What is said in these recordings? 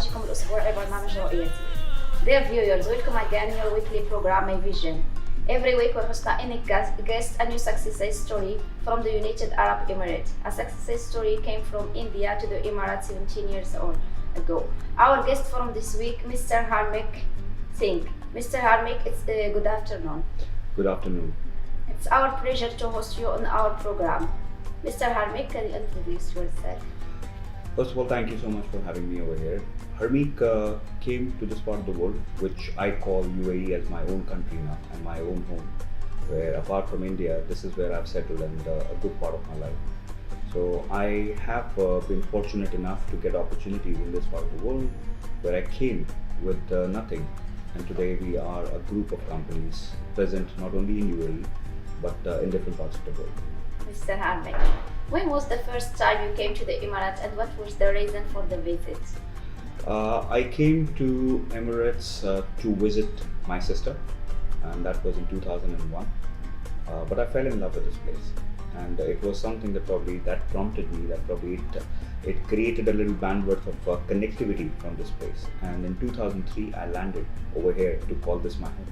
برنامجكم الأسبوعي برنامج رؤيتي. Dear viewers, welcome again your weekly program My Vision. Every week we host a unique guest, a new success story from the United Arab Emirates. A success story came from India to the Emirates 17 years ago. Our guest from this week, Mr. Harmeek Singh. Mr. Harmeek, it's good afternoon. Good afternoon. It's our pleasure to host you on our program. Mr. Harmeek, can you introduce yourself? First of all, thank you so much for having me over here. Harmeek came to this part of the world, which I call UAE as my own country now and my own home, where apart from India, this is where I've settled and a good part of my life. So I have been fortunate enough to get opportunities in this part of the world where I came with nothing. And today we are a group of companies present not only in UAE, but in different parts of the world. Mr. Harmeek, when was the first time you came to the Emirates and what was the reason for the visit? I came to Emirates to visit my sister, and that was in 2001. But I fell in love with this place, and it was something that prompted me, it created a little bandwidth of connectivity from this place. And in 2003, I landed over here to call this my home.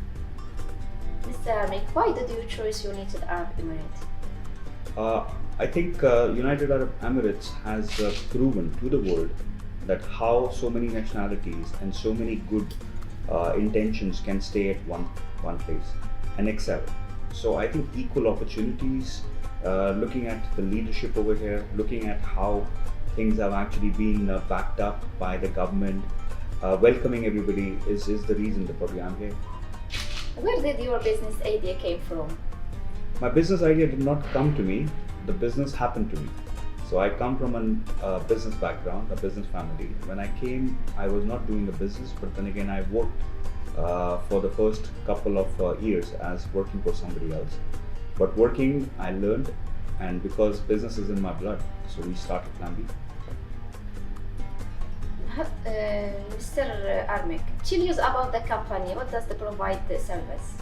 Mr. Harmeek, why did you choose United Arab Emirates? I think United Arab Emirates has proven to the world that how so many nationalities and so many good intentions can stay at one place and excel. So I think equal opportunities, looking at the leadership over here, looking at how things have actually been backed up by the government, welcoming everybody is the reason that probably I'm here. Where did your business idea came from? My business idea did not come to me, the business happened to me. So I come from a business background, a business family. When I came, I was not doing a business, but then again I worked for the first couple of years as working for somebody else. But working, I learned, and because business is in my blood, so we started Plan B. Mr. Harmeek, tell us about the company. What does it provide the service?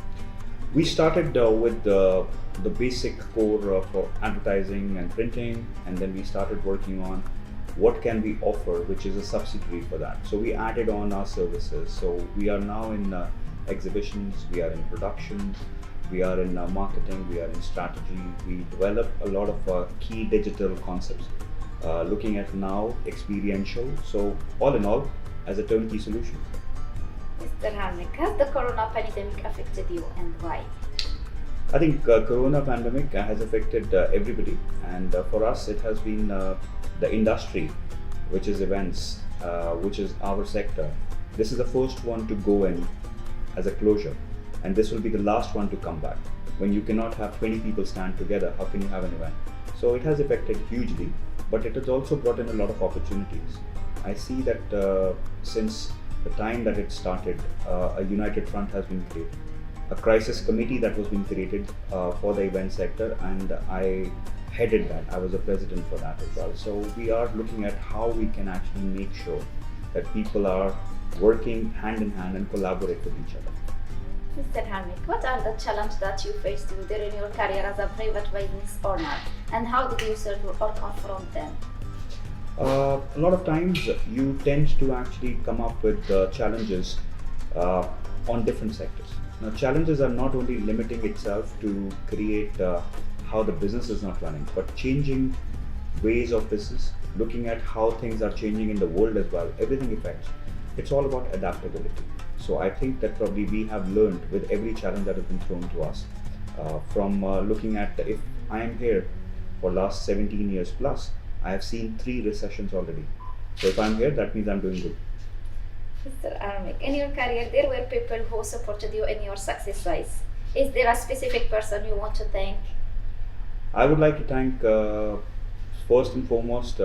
We started with the basic core for advertising and printing, and then we started working on what can we offer, which is a subsidiary for that. So we added on our services. So we are now in exhibitions, we are in productions, we are in marketing, we are in strategy. We develop a lot of key digital concepts, looking at now experiential. So all in all, as a turnkey solution. Mr. Harmeek, has the corona pandemic affected you and why? I think corona pandemic has affected everybody, and for us it has been the industry, which is events, which is our sector. This is the first one to go in as a closure, and this will be the last one to come back. When you cannot have 20 people stand together, how can you have an event? So it has affected hugely, but it has also brought in a lot of opportunities. I see that since the time that it started, a united front has been created, a crisis committee that was being created for the event sector, and I headed that. I was the president for that as well. So we are looking at how we can actually make sure that people are working hand in hand and collaborate with each other. Mr. Harmeek, what are the challenges that you faced during your career as a private business owner, and how did you solve or confront them? A lot of times you tend to actually come up with challenges on different sectors. Now, challenges are not only limiting itself to create how the business is not running, but changing ways of business, looking at how things are changing in the world as well. Everything affects. It's all about adaptability. So I think that probably we have learned with every challenge that has been thrown to us, from looking at if I am here for last 17 years plus, I have seen 3 recessions already. So if I'm here, that means I'm doing good. Mr. Harmeek, in your career, there were people who supported you in your success rise. Is there a specific person you want to thank? I would like to thank first and foremost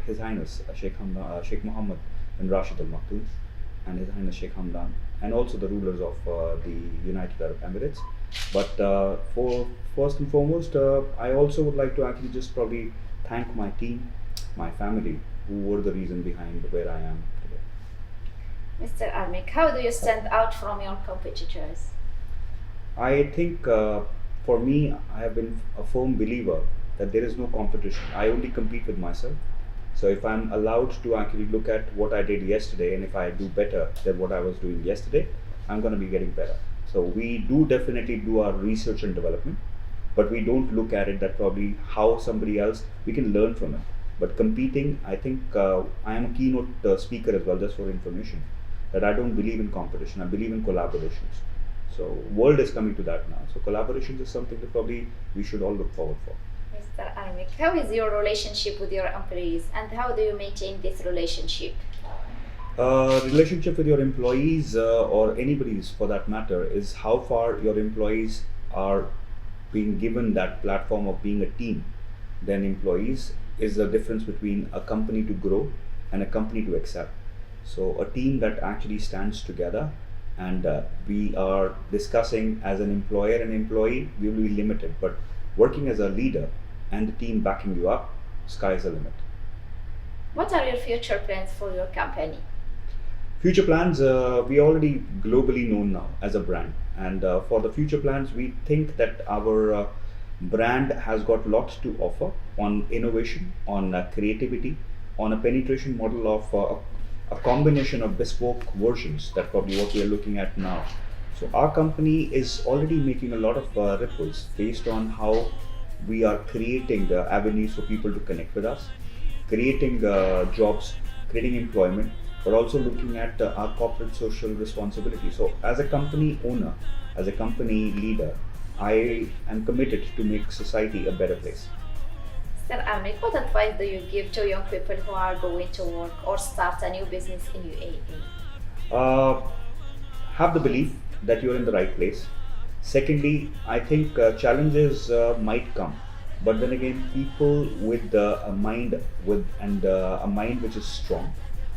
His Highness Sheikh Mohammed bin Rashid Al Maktoum and His Highness Sheikh Hamdan, and also the rulers of the United Arab Emirates. But for first and foremost, I also would like to actually just probably thank my team, my family, who were the reason behind where I am today. Mr. Harmeek, how do you stand out from your competitors? I think for me, I have been a firm believer that there is no competition. I only compete with myself. So if I'm allowed to actually look at what I did yesterday, and if I do better than what I was doing yesterday, I'm going to be getting better. So we do definitely do our research and development, but we don't look at it that probably how somebody else, we can learn from it. But competing, I think I am a keynote speaker as well, just for information, that I don't believe in competition, I believe in collaborations. So world is coming to that now. So collaborations is something that probably we should all look forward for. Mr. Harmeek, how is your relationship with your employees and how do you maintain this relationship? Relationship with your employees or anybody's for that matter is how far your employees are being given that platform of being a team. Then employees is the difference between a company to grow and a company to excel. So a team that actually stands together and we are discussing as an employer and employee, we will be limited, but working as a leader and the team backing you up, sky's the limit. What are your future plans for your company? Future plans, we are already globally known now as a brand, and for the future plans we think that our brand has got lots to offer on innovation, on creativity, on a penetration model of a combination of bespoke versions. That's probably what we are looking at now. So our company is already making a lot of ripples based on how we are creating avenues for people to connect with us, creating jobs, creating employment, but also looking at our corporate social responsibility. So as a company owner, as a company leader, I am committed to make society a better place. Mr. Harmeek, what advice do you give to young people who are going to work or start a new business in UAE? Have the belief that you're in the right place. Secondly, I think challenges might come, but then again, people with a mind which is strong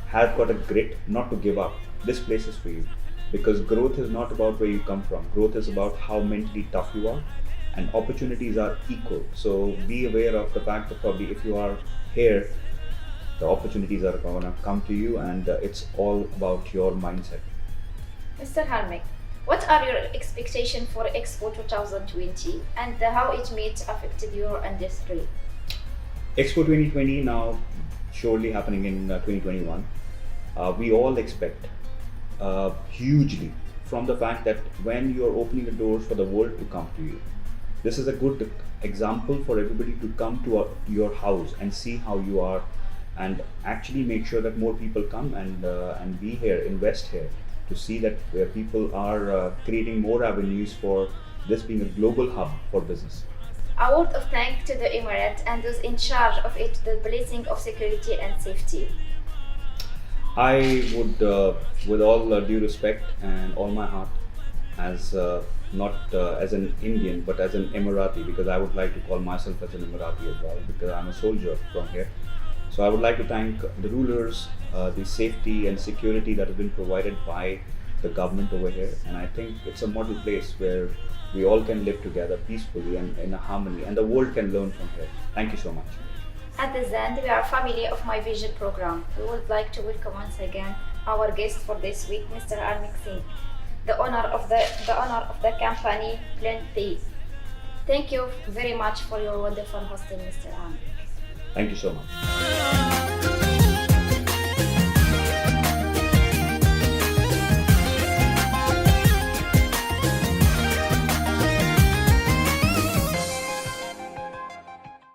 have got a grit not to give up. This place is for you, because growth is not about where you come from. Growth is about how mentally tough you are, and opportunities are equal. So be aware of the fact that probably if you are here, the opportunities are going to come to you, and it's all about your mindset. Mr. Harmeek, what are your expectations for Expo 2020 and how it might affect your industry? Expo 2020 now surely happening in 2021. We all expect hugely from the fact that when you're opening the doors for the world to come to you, this is a good example for everybody to come to your house and see how you are, and actually make sure that more people come and be here, invest here, to see that where people are creating more avenues for this being a global hub for business. A word of thanks to the Emirate and those in charge of it, the blessing of security and safety. I would, with all due respect and all my heart, as not as an Indian but as an Emirati, because I would like to call myself as an Emirati as well, because I'm a soldier from here. So I would like to thank the rulers, the safety and security that has been provided by the government over here, and I think it's a model place where we all can live together peacefully and in a harmony, and the world can learn from here. Thank you so much. At this end, we are family of My Vision program. We would like to welcome once again our guest for this week, Mr. Harmeek Singh, the owner of the company Plenty. Thank you very much for your wonderful hosting, Mr. Harmeek. Thank you so much.